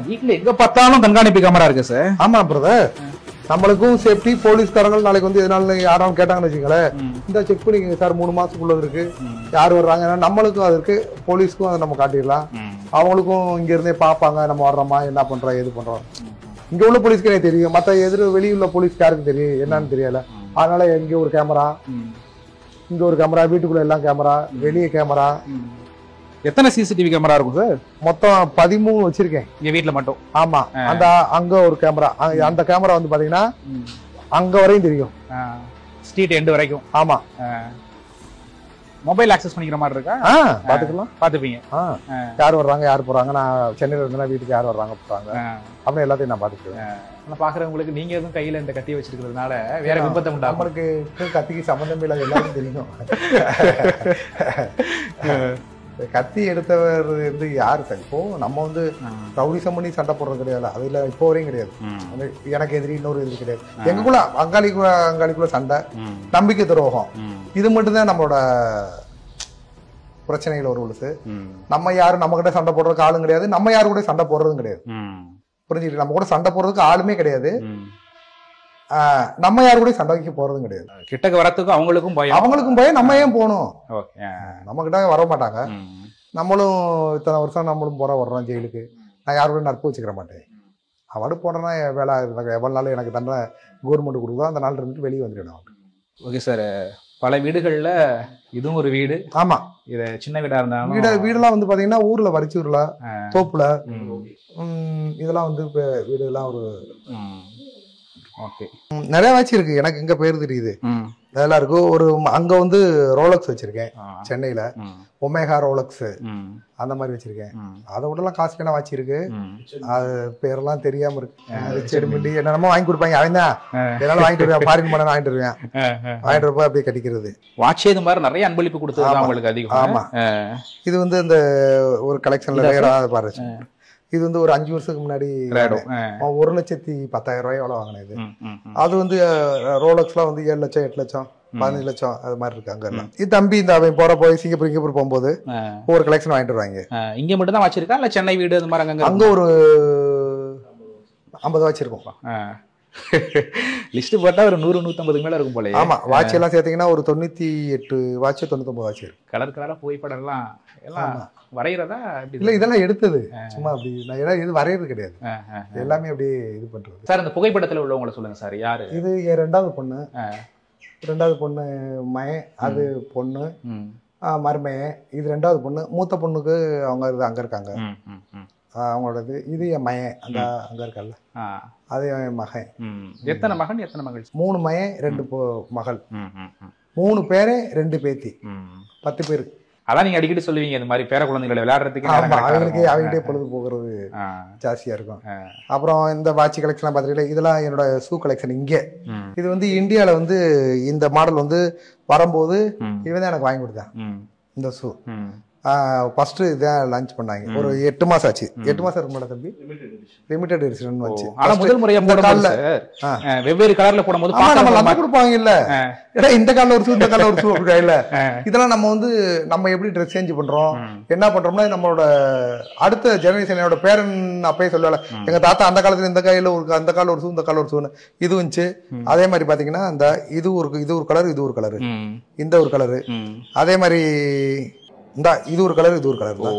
வீட்டுல எங்க பார்த்தாலும் கண்காணிப்பு கேமரா இருக்கு சார். ஆமா பிரதர், நம்மளுக்கும் சேஃப்டி. போலீஸ்காரங்க நாளைக்கு வந்து எதனால யாரும் கேட்டாங்கன்னு வச்சுக்கோங்களேன், இந்த செக் பண்ணிக்கங்க சார் 3 மாசத்துக்குள்ளது இருக்கு, யார் வர்றாங்க, நம்மளுக்கும் அது இருக்கு, போலீஸ்க்கும் அதை நம்ம காட்டிடலாம். அவங்களுக்கும் இங்க இருந்தே பார்ப்பாங்க நம்ம வர்றோமா, என்ன பண்றோம், எது பண்றோம். இங்க உள்ள போலீஸ்க்கு எனக்கு தெரியும், மற்ற வெளியுள்ள போலீஸ்க்கு யாருக்கு தெரியும் என்னன்னு தெரியல. அதனால இங்க ஒரு கேமரா, இங்க ஒரு கேமரா, வீட்டுக்குள்ள எல்லாம் கேமரா, வெளியே கேமரா. எத்தனை சிசிடிவி கேமரா இருக்கும் சார்? மொத்தம் 13 வச்சிருக்கேன் இங்க வீட்டுல மட்டும். ஆமா, அந்த அங்க ஒரு கேமரா, அந்த கேமரா வந்து பாத்தீங்கன்னா அங்க வரையும் தெரியும், ஸ்ட்ரீட் எண்ட் வரைக்கும். ஆமா, மொபைல் ஆக்சஸ் பண்ணிக்கிற மாதிரி இருக்கா? பாத்துக்கலாம், பாத்துப்பீங்க. யார் வர்றாங்க யார் போறாங்க, நான் சென்னையில இருந்தேன்னா வீட்டுக்கு யார் வர்றாங்க போறாங்க அப்படின்னு எல்லாத்தையும் நான் பாத்துக்குவேன். பாக்குறவங்களுக்கு நீங்க எதுவும் கையில இந்த கத்தி வச்சிருக்கிறதுனால வேற விபத்தம் உண்டா? நம்மளுக்கு கத்திக்கு சம்பந்தம் இல்லாத எல்லாருக்கும் தெரியும். கத்தி எடுத்தவர் வந்து யாரு சார்? இப்போ நம்ம வந்து ரவுடிசம் பண்ணி சண்டை போடுறது கிடையாது, அதுல இப்போ வரையும் கிடையாது. எனக்கு எதிரி இன்னொரு எதிரி கிடையாது. எங்களுக்குள்ள அங்காளிக்குள்ள சண்டை, நம்பிக்கை துரோகம், இது மட்டும்தான் நம்மளோட பிரச்சனைகள் ஒரு உழுசு. நம்ம யாரும் நம்ம கிட்ட சண்டை போடுறதுக்கு ஆளும் கிடையாது, நம்ம யாரு கூட சண்டை போடுறதும் கிடையாது. புரிஞ்சுக்கிட்டு நம்ம கூட சண்டை போடுறதுக்கு ஆளுமே கிடையாது, நம்ம யாரு கூட சண்டை வைக்க போறதும் கிடையாது. கிட்டக்கு வரத்துக்கும் அவங்களுக்கும் பயம், நம்ம ஏன் போகணும்? நம்ம கிட்ட வர மாட்டாங்க. நம்மளும் இத்தனை வருஷம் நம்மளும் வர்றோம் ஜெயிலுக்கு, நான் யாரு கூட நட்பு வச்சுக்கிற மாட்டேன். அவடு போனேன்னா வேலை எவ்வளவு நாள் எனக்கு தண்டனை கவர்மெண்ட் கொடுக்குதோ அந்த நாள் இருந்துட்டு வெளியே வந்துடுவேன். ஓகே சார், பல வீடுகள்ல இதுவும் ஒரு வீடு. ஆமா, இது சின்ன வீடா இருந்தாலும் வீடெல்லாம் வந்து பாத்தீங்கன்னா ஊர்ல வரிச்சூர்ல தோப்புல இதெல்லாம் வந்து வீடுலாம் ஒரு நிறைய வாட்சி இருக்கு. எனக்கு எங்க பேர் தெரியுது அதெல்லாம் இருக்கு. ஒரு அங்க வந்து ரோலக்ஸ் வச்சிருக்கேன் சென்னையில, ஒமேகா ரோலக்ஸ் அந்த மாதிரி வச்சிருக்கேன். அதை விடலாம் காசுக்கான வாட்சி இருக்கு, அது பேரெல்லாம் தெரியாம இருக்கு. செடிமிண்டி என்னென்னமோ வாங்கி கொடுப்பாங்க, அவன் தான் என்னால வாங்கிட்டு வருவேன், ஃபாரின் பண்ண வாங்கிட்டு வருவேன், வாங்கிட்டு இருப்பா அப்படியே கட்டிக்கிறது. வாட்சி இது மாதிரி நிறைய அன்பளிப்பு கொடுத்தது உங்களுக்கு அதிகம். ஆமா, இது வந்து இந்த ஒரு கலெக்ஷன்ல பாரு, இது வந்து ஒரு 5 வருஷத்துக்கு முன்னாடி 1,10,000 எவ்வளவு வாங்கினது. அது வந்து ரோலக்ஸ்லாம் வந்து 7 லட்சம் 8 லட்சம் 15 லட்சம் அது மாதிரி இருக்கு. அங்க எல்லாம் இது தம்பி இந்த அவன் போய் சிங்கப்பூர் போகும்போது ஒரு கலெக்ஷன் வாங்கிட்டு வருவாங்க. இங்க மட்டும் தான் வச்சிருக்கா இல்ல சென்னை வீடு அது மாதிரி அங்க ஒரு 50 வச்சிருக்கோம். லிஸ்ட் போட்டா ஒரு 100-150 மேல இருக்கும் போல. ஆமா, வாட்ச் எல்லாம் சேர்த்தீங்கன்னா ஒரு 98 வாட்ச் 99 வாட்ச் இருக்கு. கலர் கலரா புகைப்படம் எல்லாம் வரைகிறதா? இல்ல, இதெல்லாம் எடுத்தது சும்மா அப்படி, நான் இது வரையறது கிடையாது, எல்லாமே அப்படியே இது பண்றது. சார், இந்த புகைப்படத்துல உள்ளவங்களை சொல்லுங்க சார். யாரு? இது என் ரெண்டாவது பொண்ணு மயன், அது பொண்ணு மருமையன், இது ரெண்டாவது பொண்ணு. மூத்த பொண்ணுக்கு அவங்க அங்க இருக்காங்க அவங்களோடது. இது என் மயன் அந்த அங்க இருக்கல்ல, அது என் மகன். எத்தனை மகன் எத்தனை மகள்? 3 மயன் 2 மகள், 3 பேரு 2 பேத்தி, 10 பேரு. அதான் நீங்க அடிக்கடி சொல்லுவீங்க இந்த மாதிரி பேர குழந்தைகளை விளையாடுறதுக்கு அவங்ககிட்டே பொழுது போகிறது ஜாஸ்தியா இருக்கும். அப்புறம் இந்த வாட்சி கலெக்ஷன் பாத்தீங்கன்னா இதெல்லாம் என்னோட ஷூ கலெக்ஷன். இங்க இது வந்து இந்தியால வந்து இந்த மாடல் வந்து வரும்போது இவன் தான் எனக்கு வாங்கி கொடுத்தான் இந்த ஷூ. ஃபர்ஸ்ட் இதான் லான்ச் பண்ணாங்க, ஒரு 8 மாசம் ஆச்சு. 8 மாசம் இருக்கு மேடம் தம்பி, லிமிடெட் எடிஷன் வந்துச்சு. ஆனா முதல் முறையா போடும்போது வெவ்வேறு கலர்ல போடும்போது நம்ம லஞ்ச கொடுப்பாங்க இல்ல, ஏடா இந்த கால்ல ஒரு ஷூ இந்த கால்ல ஒரு ஷூ அப்படி இல்ல. இதெல்லாம் நம்ம வந்து நம்ம எப்படி ட்ரெஸ் சேஞ்ச் பண்றோம் என்ன பண்றோம்னா நம்மளோட அடுத்த ஜெனரேஷன், என்னோட பேரன் அப்பயே சொல்லுவாங்க, எங்க தாத்தா அந்த காலத்துல இந்த கையில ஒரு அந்த கால ஒரு ஷூ இந்த கால ஒரு ஷூன்னு இது வந்துச்சு. அதே மாதிரி பாத்தீங்கன்னா இந்த இது ஒரு கலர், இது ஒரு கலரு, இந்த ஒரு கலரு, அதே மாதிரி இந்த இது ஒரு கலர் இது ஒரு கலர் தான்.